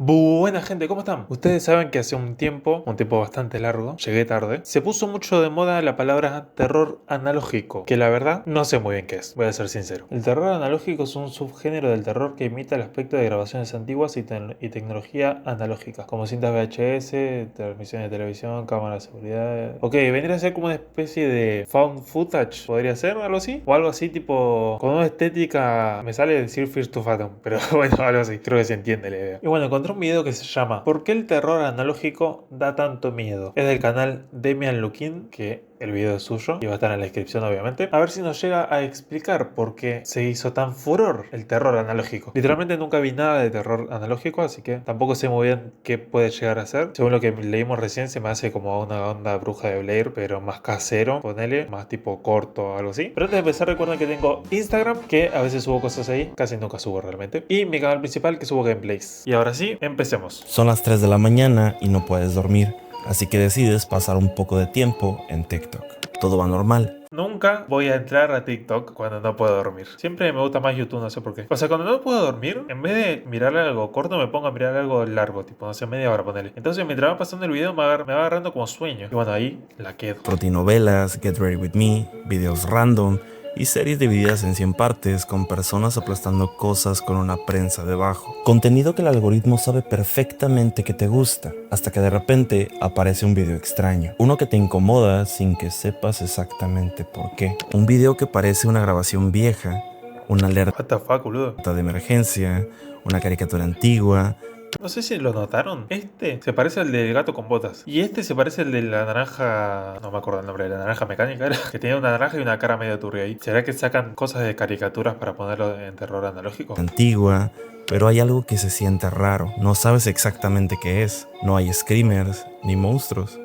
Buena gente, ¿cómo están? Ustedes saben que hace un tiempo bastante largo, llegué tarde, se puso mucho de moda la palabra terror analógico, que la verdad no sé muy bien qué es, voy a ser sincero. El terror analógico es un subgénero del terror que imita el aspecto de grabaciones antiguas y tecnología analógica, como cintas VHS, transmisiones de televisión, cámaras de seguridad. Ok, vendría a ser como una especie de found footage, podría ser algo así, o algo así tipo con una estética, me sale decir Fear to Fathom, pero bueno, algo así, creo que se entiende la idea. Y bueno, encontré un video que se llama ¿Por qué el terror analógico da tanto miedo? Es del canal Demian Lukin, que el video es suyo y va a estar en la descripción obviamente. A ver si nos llega a explicar por qué se hizo tan furor el terror analógico. Literalmente nunca vi nada de terror analógico, así que tampoco sé muy bien qué puede llegar a ser. Según lo que leímos recién, se me hace como una onda Bruja de Blair, pero más casero, ponele, más tipo corto o algo así. Pero antes de empezar, recuerden que tengo Instagram, que a veces subo cosas ahí, casi nunca subo realmente, y mi canal principal, que subo gameplays. Y ahora sí, empecemos. Son las 3 de la mañana y no puedes dormir, así que decides pasar un poco de tiempo en TikTok. Todo va normal. Nunca voy a entrar a TikTok cuando no puedo dormir. Siempre me gusta más YouTube, no sé por qué. O sea, cuando no puedo dormir, en vez de mirar algo corto, me pongo a mirar algo largo, tipo, no sé, media hora, ponerle. Entonces, mientras va pasando el video, me va agarrando como sueño. Y bueno, ahí la quedo. Rotinovelas, Get Ready With Me, videos random y series divididas en 100 partes con personas aplastando cosas con una prensa debajo. Contenido que el algoritmo sabe perfectamente que te gusta, hasta que de repente aparece un video extraño. Uno que te incomoda sin que sepas exactamente por qué. Un video que parece una grabación vieja, una alerta What the fuck, boludo. de emergencia, una caricatura antigua. No sé si lo notaron. Este se parece al del gato con botas. Y este se parece al de la naranja. No me acuerdo el nombre de la naranja mecánica. Era que tenía una naranja y una cara medio turbia ahí. ¿Será que sacan cosas de caricaturas para ponerlo en terror analógico? Antigua, pero hay algo que se siente raro. No sabes exactamente qué es. No hay screamers ni monstruos,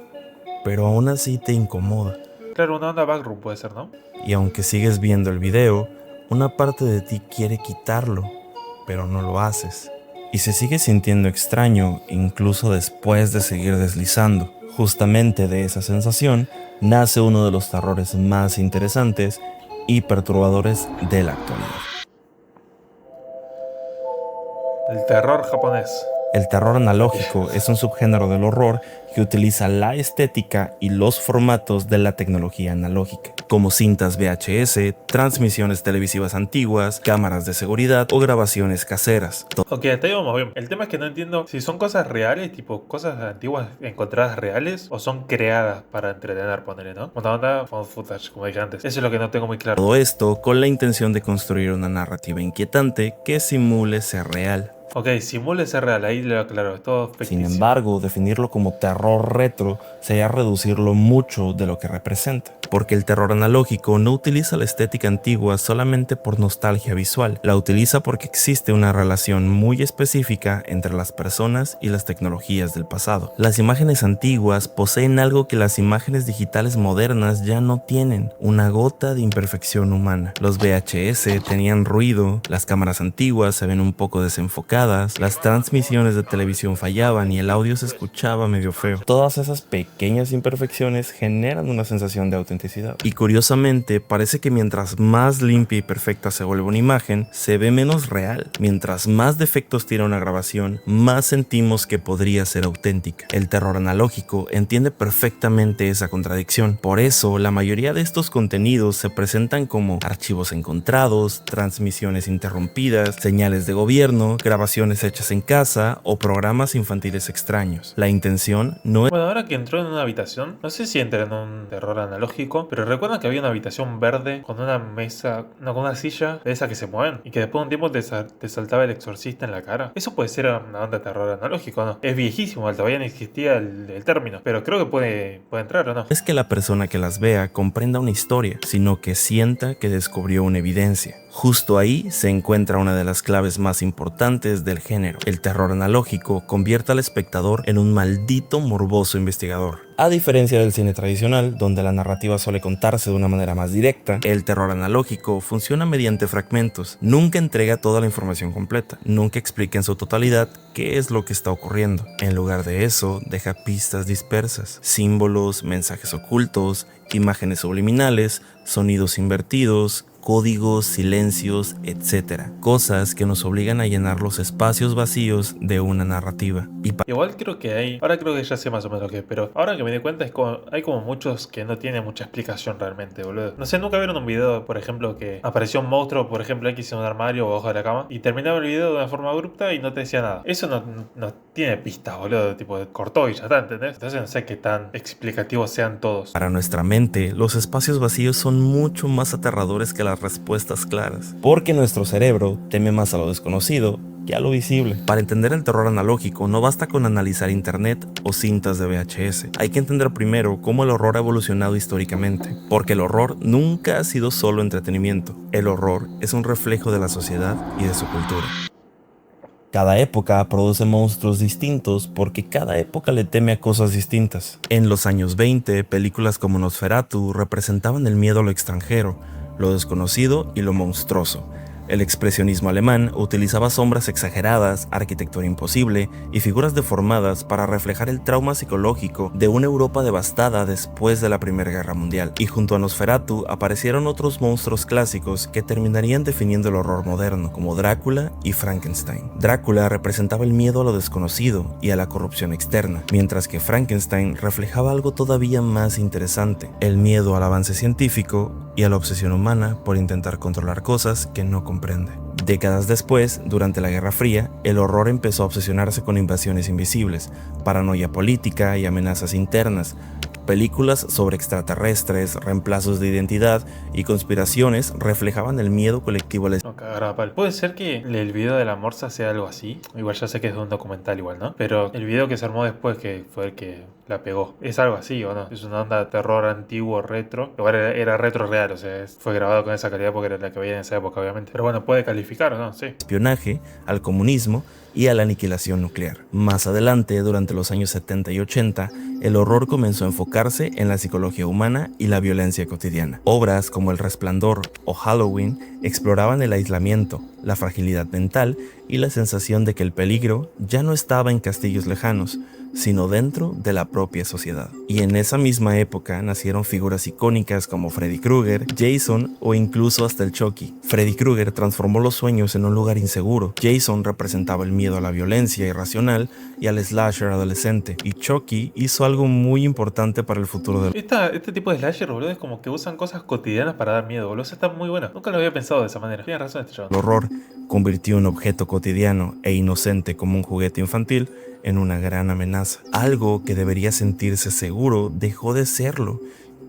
pero aún así te incomoda. Claro, una onda backroom puede ser, ¿no? Y aunque sigues viendo el video, una parte de ti quiere quitarlo, pero no lo haces. Y se sigue sintiendo extraño incluso después de seguir deslizando. Justamente de esa sensación nace uno de los terrores más interesantes y perturbadores de la actualidad. El terror japonés. El terror analógico es un subgénero del horror que utiliza la estética y los formatos de la tecnología analógica, como cintas VHS, transmisiones televisivas antiguas, cámaras de seguridad o grabaciones caseras. Ok, hasta ahí vamos bien. El tema es que no entiendo si son cosas reales, tipo cosas antiguas encontradas reales, o son creadas para entretener, ponerle, ¿no? Una onda found footage, como dije antes. Eso es lo que no tengo muy claro. Todo esto con la intención de construir una narrativa inquietante que simule ser real. Ok, simule ser real, ahí lo aclaro, es todo ficticio. Sin embargo, definirlo como terror retro sería reducirlo mucho de lo que representa, porque el terror analógico no utiliza la estética antigua solamente por nostalgia visual, la utiliza porque existe una relación muy específica entre las personas y las tecnologías del pasado. Las imágenes antiguas poseen algo que las imágenes digitales modernas ya no tienen, una gota de imperfección humana. Los VHS tenían ruido, las cámaras antiguas se ven un poco desenfocadas, las transmisiones de televisión fallaban y el audio se escuchaba medio feo. Todas esas pequeñas imperfecciones generan una sensación de autenticidad. Y curiosamente, parece que mientras más limpia y perfecta se vuelve una imagen, se ve menos real. Mientras más defectos tiene una grabación, más sentimos que podría ser auténtica. El terror analógico entiende perfectamente esa contradicción. Por eso, la mayoría de estos contenidos se presentan como archivos encontrados, transmisiones interrumpidas, señales de gobierno, grabaciones hechas en casa o programas infantiles extraños. La intención no es... Bueno, ahora que entró en una habitación, no sé si entra en un terror analógico, pero recuerdan que había una habitación verde con una mesa, no, con una silla de esas que se mueven y que después de un tiempo te saltaba el exorcista en la cara. Eso puede ser una onda de terror analógico, ¿no? Es viejísimo, todavía no existía el término, pero creo que puede entrar, ¿o no? Es que la persona que las vea comprenda una historia, sino que sienta que descubrió una evidencia. Justo ahí se encuentra una de las claves más importantes del género. El terror analógico convierte al espectador en un maldito morboso investigador. A diferencia del cine tradicional, donde la narrativa suele contarse de una manera más directa, el terror analógico funciona mediante fragmentos. Nunca entrega toda la información completa, nunca explica en su totalidad qué es lo que está ocurriendo. En lugar de eso, deja pistas dispersas, símbolos, mensajes ocultos, imágenes subliminales, sonidos invertidos, códigos, silencios, etc. Cosas que nos obligan a llenar los espacios vacíos de una narrativa. Igual creo que hay, ahora creo que ya sé más o menos lo que es, pero ahora que me di cuenta hay como muchos que no tienen mucha explicación realmente, boludo. No sé, nunca vieron un video, por ejemplo, que apareció un monstruo, por ejemplo, X en un armario o abajo de la cama, y terminaba el video de una forma abrupta y no te decía nada. Eso no tiene pistas, boludo, tipo, cortó y ya está, ¿entendés? Entonces no sé qué tan explicativos sean todos. Para nuestra mente, los espacios vacíos son mucho más aterradores que las respuestas claras, porque nuestro cerebro teme más a lo desconocido que a lo visible. Para entender el terror analógico no basta con analizar internet o cintas de VHS. Hay que entender primero cómo el horror ha evolucionado históricamente, porque el horror nunca ha sido solo entretenimiento. El horror es un reflejo de la sociedad y de su cultura. Cada época produce monstruos distintos porque cada época le teme a cosas distintas. En los años 20, películas como Nosferatu representaban el miedo a lo extranjero, lo desconocido y lo monstruoso. El expresionismo alemán utilizaba sombras exageradas, arquitectura imposible y figuras deformadas para reflejar el trauma psicológico de una Europa devastada después de la Primera Guerra Mundial. Y junto a Nosferatu aparecieron otros monstruos clásicos que terminarían definiendo el horror moderno, como Drácula y Frankenstein. Drácula representaba el miedo a lo desconocido y a la corrupción externa, mientras que Frankenstein reflejaba algo todavía más interesante, el miedo al avance científico y a la obsesión humana por intentar controlar cosas que no comprende. Décadas después, durante la Guerra Fría, el horror empezó a obsesionarse con invasiones invisibles, paranoia política y amenazas internas. Películas sobre extraterrestres, reemplazos de identidad y conspiraciones reflejaban el miedo colectivo al No, cagar a palo. Puede ser que el video de la morsa sea algo así. Igual ya sé que es de un documental igual, ¿no? Pero el video que se armó después, que fue el que la pegó, ¿es algo así o no? Es una onda de terror antiguo, retro. Igual era retro real, o sea, fue grabado con esa calidad porque era la que veía en esa época, obviamente. Pero bueno, puede calificar o no, sí. Espionaje, al comunismo y a la aniquilación nuclear. Más adelante, durante los años 70 y 80, el horror comenzó a enfocarse en la psicología humana y la violencia cotidiana. Obras como El Resplandor o Halloween exploraban el aislamiento, la fragilidad mental y la sensación de que el peligro ya no estaba en castillos lejanos, sino dentro de la propia sociedad. Y en esa misma época nacieron figuras icónicas como Freddy Krueger, Jason o incluso hasta el Chucky. Freddy Krueger transformó los sueños en un lugar inseguro. Jason representaba el miedo a la violencia irracional y al slasher adolescente. Y Chucky hizo algo muy importante para el futuro del... Este tipo de slasher, boludo, es como que usan cosas cotidianas para dar miedo, boludo. Eso está muy bueno. Nunca lo había pensado de esa manera. Tienes razón este chaval. El horror convirtió un objeto cotidiano e inocente como un juguete infantil en una gran amenaza. Algo que debería sentirse seguro dejó de serlo,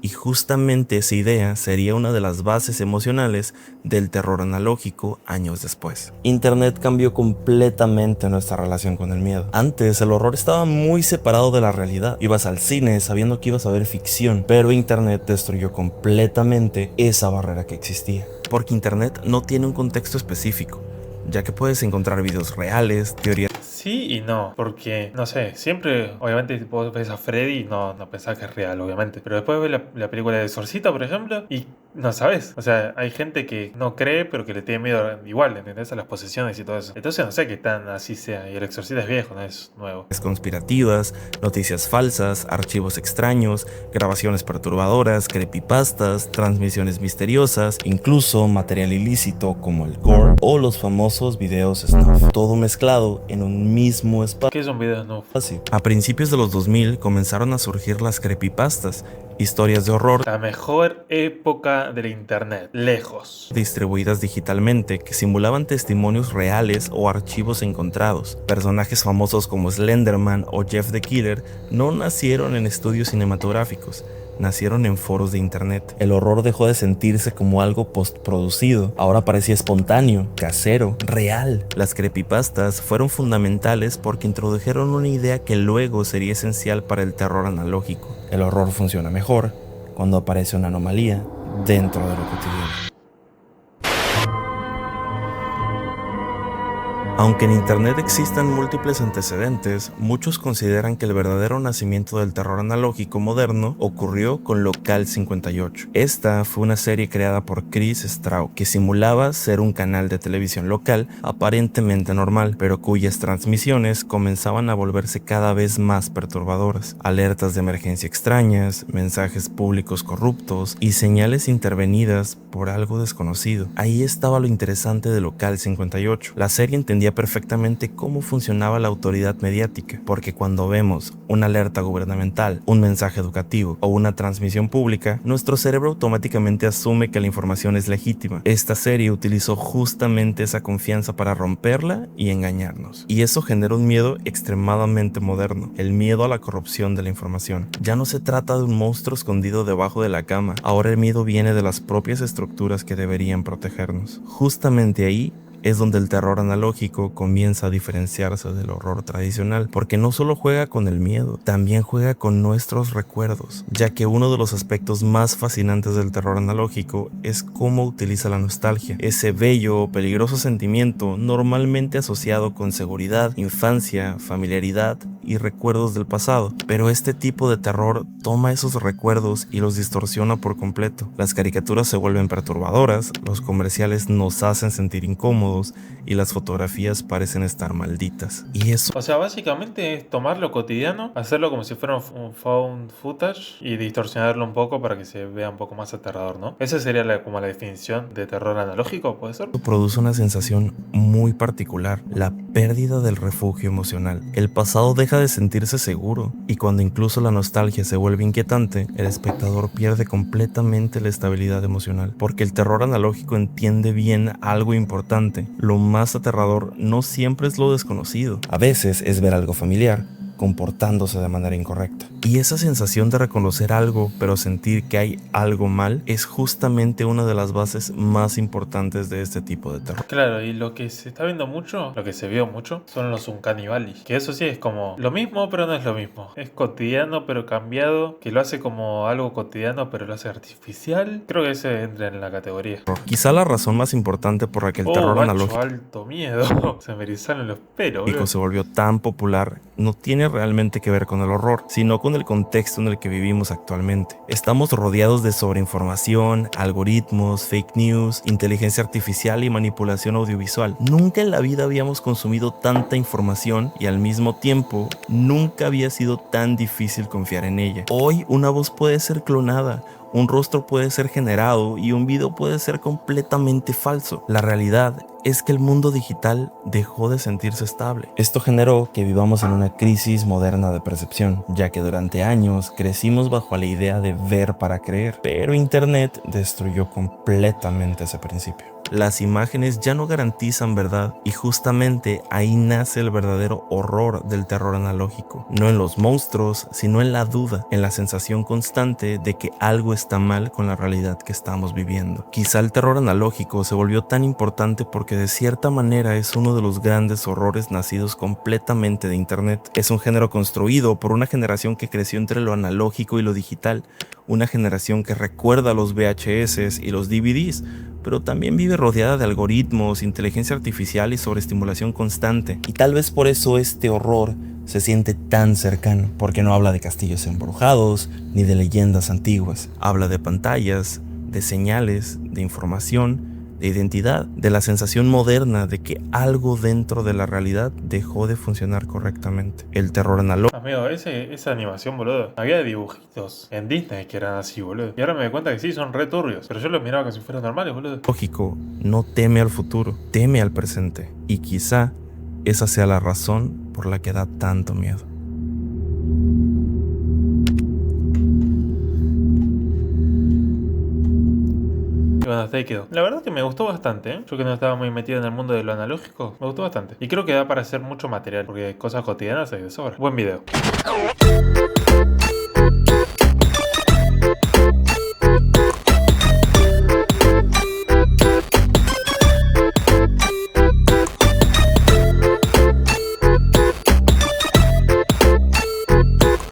y justamente esa idea sería una de las bases emocionales del terror analógico años después. Internet cambió completamente nuestra relación con el miedo. Antes el horror estaba muy separado de la realidad. Ibas al cine sabiendo que ibas a ver ficción, pero Internet destruyó completamente esa barrera que existía. Porque Internet no tiene un contexto específico, ya que puedes encontrar videos reales, teorías... Sí y no, porque, no sé, siempre, obviamente, vos ves a Freddy y no pensás que es real, obviamente. Pero después ves la película de Exorcista, por ejemplo, y no sabes. O sea, hay gente que no cree, pero que le tiene miedo igual, ¿entendés? A las posesiones y todo eso. Entonces no sé qué tan así sea. Y el Exorcista es viejo, no es nuevo. Conspirativas, noticias falsas, archivos extraños, grabaciones perturbadoras, creepypastas, transmisiones misteriosas, incluso material ilícito como el gore o los famosos videos snuff. Todo mezclado en un mismo espacio. ¿Qué es un video snuff? A principios de los 2000 comenzaron a surgir las creepypastas, historias de horror La mejor época del internet, lejos. distribuidas digitalmente que simulaban testimonios reales o archivos encontrados. Personajes famosos como Slenderman o Jeff the Killer no nacieron en estudios cinematográficos, nacieron en foros de internet. El horror dejó de sentirse como algo postproducido, ahora parecía espontáneo, casero, real. Las creepypastas fueron fundamentales porque introdujeron una idea que luego sería esencial para el terror analógico. El horror funciona mejor cuando aparece una anomalía dentro de lo cotidiano. Aunque en Internet existan múltiples antecedentes, muchos consideran que el verdadero nacimiento del terror analógico moderno ocurrió con Local 58. Esta fue una serie creada por Chris Straub, que simulaba ser un canal de televisión local aparentemente normal, pero cuyas transmisiones comenzaban a volverse cada vez más perturbadoras. Alertas de emergencia extrañas, mensajes públicos corruptos y señales intervenidas por algo desconocido. Ahí estaba lo interesante de Local 58. La serie entendía perfectamente cómo funcionaba la autoridad mediática, porque cuando vemos una alerta gubernamental, un mensaje educativo o una transmisión pública, nuestro cerebro automáticamente asume que la información es legítima. Esta serie utilizó justamente esa confianza para romperla y engañarnos. Y eso genera un miedo extremadamente moderno, el miedo a la corrupción de la información. Ya no se trata de un monstruo escondido debajo de la cama, ahora el miedo viene de las propias estructuras que deberían protegernos. Justamente ahí es donde el terror analógico comienza a diferenciarse del horror tradicional, porque no solo juega con el miedo, también juega con nuestros recuerdos, ya que uno de los aspectos más fascinantes del terror analógico es cómo utiliza la nostalgia, ese bello o peligroso sentimiento normalmente asociado con seguridad, infancia, familiaridad y recuerdos del pasado. Pero este tipo de terror toma esos recuerdos y los distorsiona por completo. Las caricaturas se vuelven perturbadoras, los comerciales nos hacen sentir incómodos y las fotografías parecen estar malditas. Y eso, O sea, básicamente es tomar lo cotidiano, hacerlo como si fuera un found footage y distorsionarlo un poco para que se vea un poco más aterrador, ¿no? Esa sería como la definición de terror analógico, ¿puede ser? produce una sensación muy particular, la pérdida del refugio emocional. El pasado deja de sentirse seguro, y cuando incluso la nostalgia se vuelve inquietante, el espectador pierde completamente la estabilidad emocional, porque el terror analógico entiende bien algo importante. Lo más aterrador no siempre es lo desconocido. A veces es ver algo familiar comportándose de manera incorrecta. Y esa sensación de reconocer algo, pero sentir que hay algo mal, es justamente una de las bases más importantes de este tipo de terror. Claro, y lo que se está viendo mucho, lo que se vio mucho, son los Uncanny Valley. Que eso sí es como lo mismo, pero no es lo mismo. Es cotidiano, pero cambiado. Que lo hace como algo cotidiano, pero lo hace artificial. Creo que ese entra en la categoría. Quizá la razón más importante por la que el terror guacho, analógico alto miedo. Se me erizaron los pelos, boludo. se volvió tan popular no tiene realmente que ver con el horror, sino con el contexto en el que vivimos actualmente. Estamos rodeados de sobreinformación, algoritmos, fake news, inteligencia artificial y manipulación audiovisual. Nunca en la vida habíamos consumido tanta información y al mismo tiempo nunca había sido tan difícil confiar en ella. Hoy una voz puede ser clonada, un rostro puede ser generado y un video puede ser completamente falso. La realidad es que el mundo digital dejó de sentirse estable. Esto generó que vivamos en una crisis moderna de percepción, ya que durante años crecimos bajo la idea de ver para creer, pero Internet destruyó completamente ese principio. Las imágenes ya no garantizan verdad, y justamente ahí nace el verdadero horror del terror analógico. No en los monstruos, sino en la duda, en la sensación constante de que algo está mal con la realidad que estamos viviendo. Quizá el terror analógico se volvió tan importante porque de cierta manera es uno de los grandes horrores nacidos completamente de Internet. Es un género construido por una generación que creció entre lo analógico y lo digital, una generación que recuerda los VHS y los DVDs, pero también vive rodeada de algoritmos, inteligencia artificial y sobreestimulación constante. Y tal vez por eso este horror se siente tan cercano, porque no habla de castillos embrujados ni de leyendas antiguas. Habla de pantallas, de señales, de información, de identidad, de la sensación moderna de que algo dentro de la realidad dejó de funcionar correctamente. El terror analógico Amigo, esa animación, boludo. Había dibujitos en Disney que eran así, boludo. Y ahora me doy cuenta que sí, son re turbios. Pero yo los miraba como si fueran normales, boludo. no teme al futuro, teme al presente. Y quizá esa sea la razón por la que da tanto miedo. Y bueno, hasta ahí quedó. La verdad que me gustó bastante, ¿eh? Yo que no estaba muy metido en el mundo de lo analógico, me gustó bastante. Y creo que da para hacer mucho material, porque cosas cotidianas hay de sobra. Buen video.